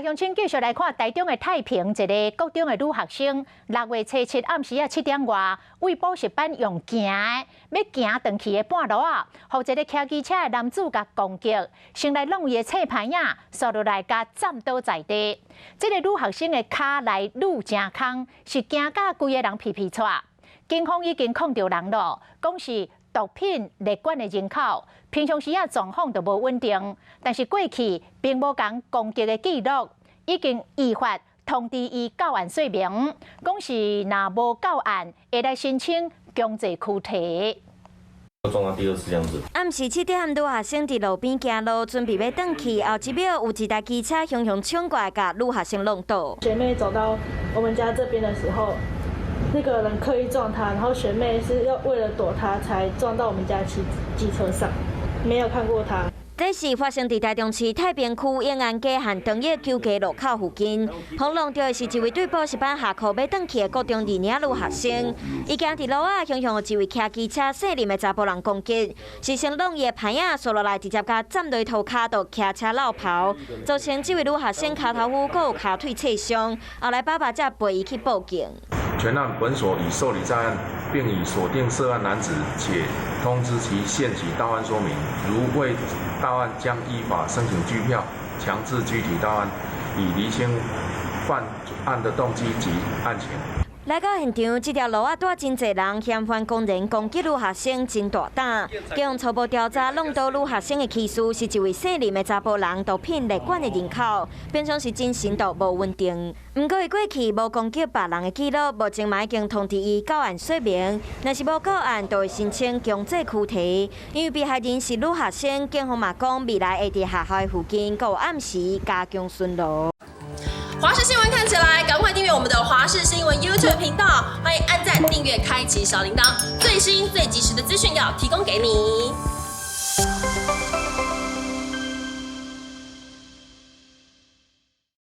乡亲继续来看台中的太平，一个高中的女学生，6月初7暗时7点外，为补习班用行的，要行回去的半路啊，互一个骑机车的男子甲攻击，先来弄伊的册牌影，扫落来甲站倒在地。这个女学生的骹内愈真空，是惊甲规个人皮皮喘。警方已经控到人了，讲是毒品列管的人口，平常时状况就无稳定，但是过去并无讲攻击的记录，已经依法通知伊到案说明，讲是若无到案，会来申请强制拘提。撞到第二次这样子。暗时7点，女学生伫路边行路，准备要转去，后一秒有一台机车向冲过来，甲女学生弄倒。学妹走到我们家这边的时候，那个人刻意撞她，然后学妹是要为了躲他才撞到我们家机车上，没有看过他。这是发生伫台中市太平区永安街和长业旧街路口附近，轰弄到的是一位对补习班下课要转去的高中2年女学生，伊行伫路啊，向有一位骑机车姓林的查甫人攻击，是先弄伊的牌影扫落来，直接甲站落涂骹度骑车落跑，造成这位女学生骹头骨、佮骹腿切伤，后来爸爸才陪伊去报警。全案本所已受理在案，并已锁定涉案男子，且通知其限期到案说明。如未到案，将依法申请拘票，强制拘提到案，以厘清犯案的动机及案情。来到现场，这条路啊，带真侪人，嫌犯公然攻击女学生，真大胆。经初步调查，弄倒女学生的起诉是一位姓林的查甫人，毒品列管的人口，平常时精神度无稳定。不过伊过去无攻击别人的记录，目前嘛已经通知伊到案说明。若是无到案，就会申请强制拘提。因为被害人是女学生，警方嘛讲未来会伫学校的附近，有暗时加强巡逻。华视新闻看起来，赶快订阅我们的华视新闻 YouTube 频道，欢迎按赞、订阅、开启小铃铛，最新最及时的资讯要提供给你。